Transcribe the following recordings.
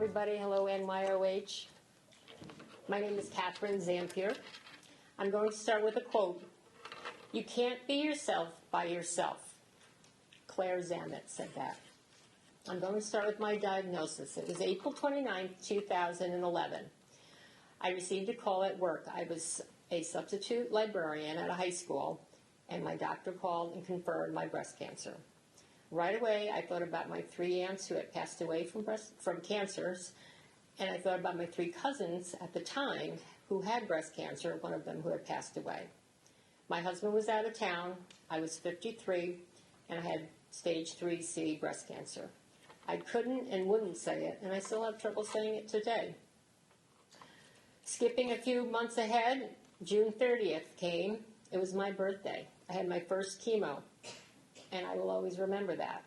everybody. Hello, NYOH. My name is Catherine Zampier. I'm going to start with a quote. "You can't be yourself by yourself." Claire Zammit said that. I'm going to start with my diagnosis. It was April 29, 2011. I received a call at work. I was a substitute librarian at a high school, and my doctor called and confirmed my breast cancer. Right away, I thought about my 3 aunts who had passed away from cancers, and I thought about my 3 cousins at the time who had breast cancer, one of them who had passed away. My husband was out of town, I was 53, and I had stage 3C breast cancer. I couldn't and wouldn't say it, and I still have trouble saying it today. Skipping a few months ahead, June 30th came. It was my birthday. I had my first chemo, and I will always remember that.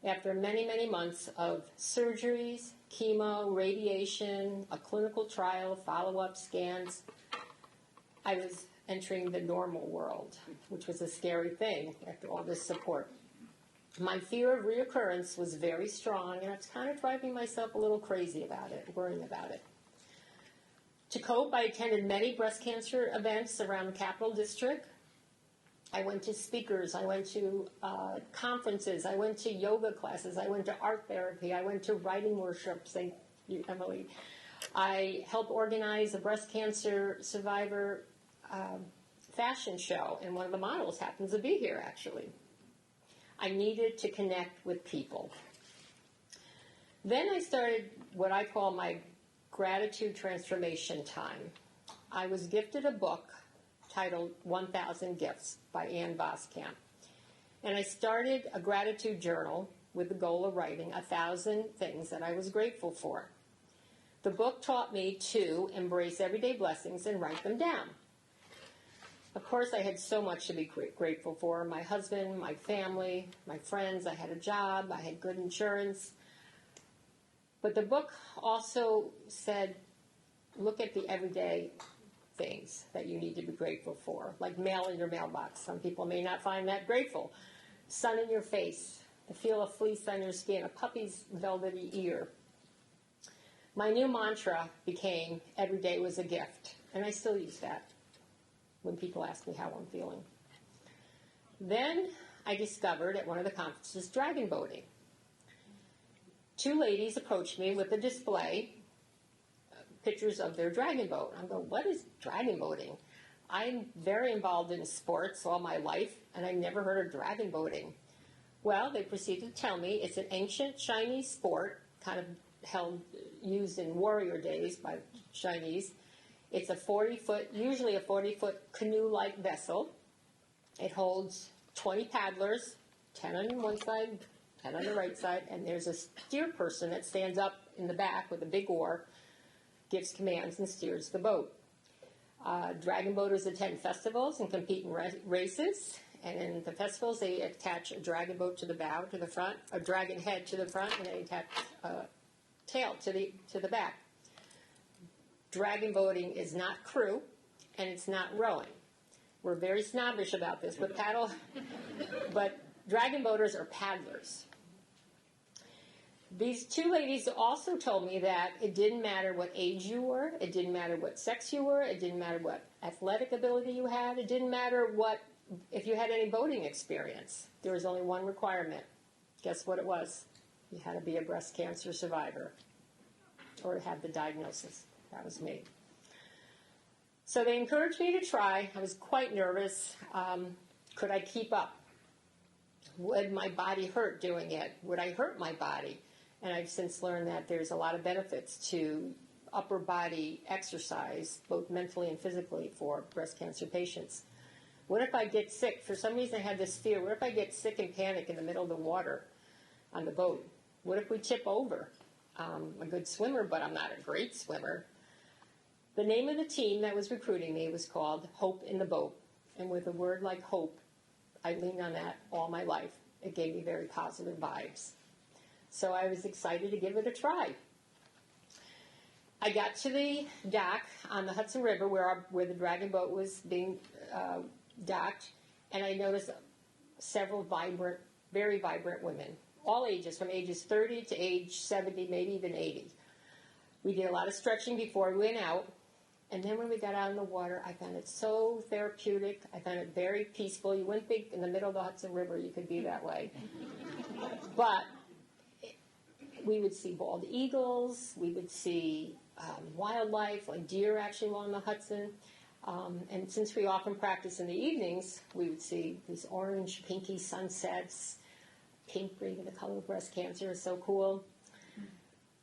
After many, many months of surgeries, chemo, radiation, a clinical trial, follow-up scans, I was entering the normal world, which was a scary thing after all this support. My fear of reoccurrence was very strong, and it's kind of driving myself a little crazy about it, worrying about it. To cope, I attended many breast cancer events around the Capital District. I went to speakers, I went to conferences, I went to yoga classes, I went to art therapy, I went to writing workshops. Thank you, Emily. I helped organize a breast cancer survivor fashion show, and one of the models happens to be here, actually. I needed to connect with people. Then I started what I call my gratitude transformation time. I was gifted a book titled 1,000 Gifts by Ann Voskamp. And I started a gratitude journal with the goal of writing 1,000 things that I was grateful for. The book taught me to embrace everyday blessings and write them down. Of course, I had so much to be grateful for. My husband, my family, my friends. I had a job. I had good insurance. But the book also said, look at the everyday things that you need to be grateful for, like mail in your mailbox. Some people may not find that grateful. Sun in your face, the feel of fleece on your skin, a puppy's velvety ear. My new mantra became, every day was a gift, and I still use that when people ask me how I'm feeling. Then I discovered at one of the conferences dragon boating. 2 ladies approached me with a display, pictures of their dragon boat. I'm going, what is dragon boating? I'm very involved in sports all my life, and I never heard of dragon boating. Well, they proceeded to tell me it's an ancient Chinese sport, kind of used in warrior days by Chinese. It's a 40-foot, usually a 40-foot canoe-like vessel. It holds 20 paddlers, 10 on one side, 10 on the right side, and there's a steer person that stands up in the back with a big oar, gives commands, and steers the boat. Dragon boaters attend festivals and compete in races, and in the festivals they attach a dragon boat to the bow, to the front, a dragon head to the front, and they attach a tail to the back. Dragon boating is not crew, and it's not rowing. We're very snobbish about this with paddle, but dragon boaters are paddlers. These 2 ladies also told me that it didn't matter what age you were, it didn't matter what sex you were, it didn't matter what athletic ability you had, it didn't matter if you had any boating experience. There was only one requirement. Guess what it was? You had to be a breast cancer survivor or have the diagnosis. That was me. So they encouraged me to try. I was quite nervous. Could I keep up? Would my body hurt doing it? Would I hurt my body? And I've since learned that there's a lot of benefits to upper body exercise, both mentally and physically, for breast cancer patients. What if I get sick? For some reason I had this fear. What if I get sick and panic in the middle of the water on the boat? What if we tip over? I'm a good swimmer, but I'm not a great swimmer. The name of the team that was recruiting me was called Hope in the Boat. And with a word like hope, I leaned on that all my life. It gave me very positive vibes. So I was excited to give it a try. I got to the dock on the Hudson River where the dragon boat was being docked, and I noticed several very vibrant women, all ages, from ages 30 to age 70, maybe even 80. We did a lot of stretching before we went out. And then when we got out in the water, I found it so therapeutic. I found it very peaceful. You wouldn't think in the middle of the Hudson River you could be that way. But we would see bald eagles. We would see wildlife, like deer actually along the Hudson. And since we often practice in the evenings, we would see these orange, pinky sunsets. Pink, green, the color of breast cancer is so cool.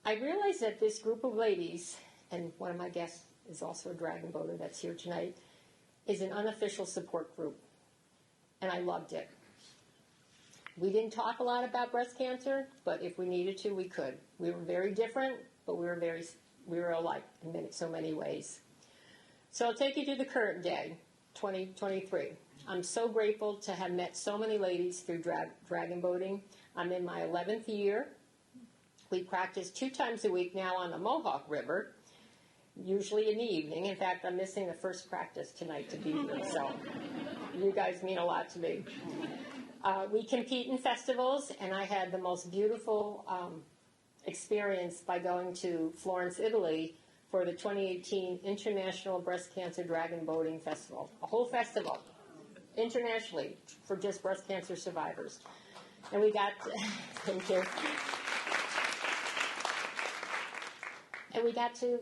I realized that this group of ladies, and one of my guests is also a dragon boater that's here tonight, is an unofficial support group. And I loved it. We didn't talk a lot about breast cancer, but if we needed to, we could. We were very different, but we were alike in so many ways. So I'll take you to the current day, 2023. I'm so grateful to have met so many ladies through dragon boating. I'm in my 11th year. We practice 2 times a week now on the Mohawk River, usually in the evening. In fact, I'm missing the first practice tonight to be here, so you guys mean a lot to me. We compete in festivals, and I had the most beautiful experience by going to Florence, Italy for the 2018 International Breast Cancer Dragon Boating Festival. A whole festival, internationally, for just breast cancer survivors. And we got, thank you. And we got to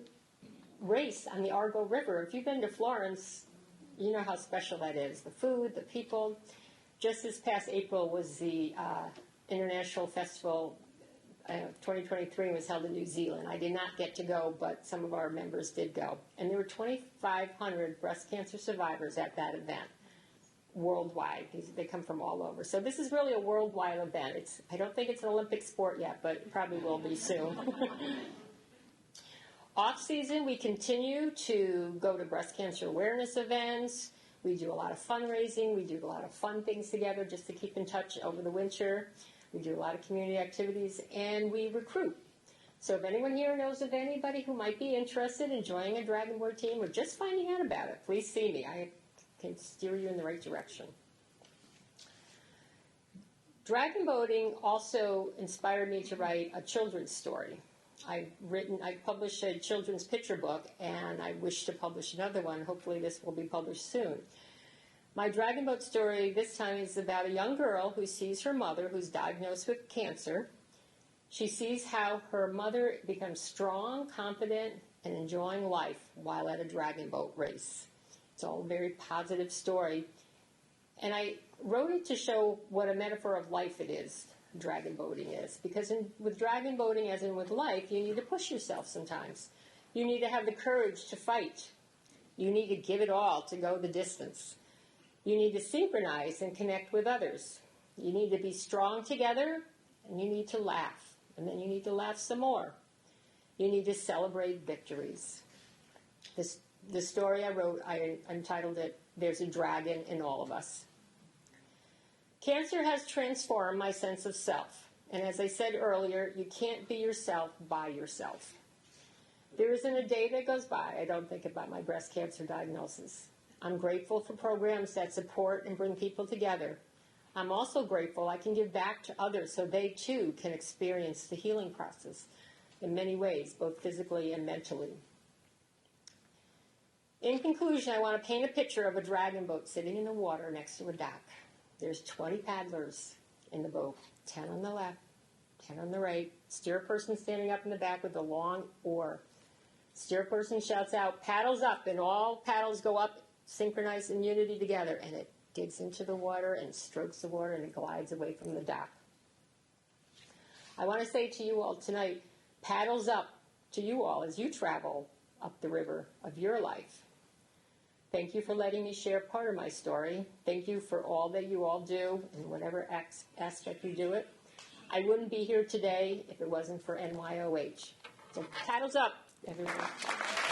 race on the Argo River. If you've been to Florence, you know how special that is. The food, the people. Just this past April was the International Festival 2023 was held in New Zealand. I did not get to go, but some of our members did go. And there were 2,500 breast cancer survivors at that event worldwide. They come from all over. So this is really a worldwide event. I don't think it's an Olympic sport yet, but it probably will be soon. Off-season, we continue to go to breast cancer awareness events. We do a lot of fundraising. We do a lot of fun things together just to keep in touch over the winter. We do a lot of community activities, and we recruit. So if anyone here knows of anybody who might be interested in joining a Dragon Board team or just finding out about it, please see me. I can steer you in the right direction. Dragon boating also inspired me to write a children's story. I published a children's picture book, and I wish to publish another one. Hopefully this will be published soon. My dragon boat story this time is about a young girl who sees her mother, who's diagnosed with cancer. She sees how her mother becomes strong, confident, and enjoying life while at a dragon boat race. It's all a very positive story. And I wrote it to show what a metaphor of life it is. Dragon boating is, because with dragon boating, as in with life, you need to push yourself sometimes. You need to have the courage to fight. You need to give it all to go the distance. You need to synchronize and connect with others. You need to be strong together, and you need to laugh, and then you need to laugh some more. You need to celebrate victories. The story I wrote, I entitled it, "There's a Dragon in All of Us." Cancer has transformed my sense of self. And as I said earlier, you can't be yourself by yourself. There isn't a day that goes by I don't think about my breast cancer diagnosis. I'm grateful for programs that support and bring people together. I'm also grateful I can give back to others so they too can experience the healing process in many ways, both physically and mentally. In conclusion, I want to paint a picture of a dragon boat sitting in the water next to a dock. There's 20 paddlers in the boat, 10 on the left, 10 on the right. Steer person standing up in the back with a long oar. Steer person shouts out, "Paddles up," and all paddles go up, synchronized in unity together, and it digs into the water and strokes the water and it glides away from the dock. I want to say to you all tonight, paddles up to you all as you travel up the river of your life. Thank you for letting me share part of my story. Thank you for all that you all do in whatever aspect you do it. I wouldn't be here today if it wasn't for NYOH. So paddles up, everyone.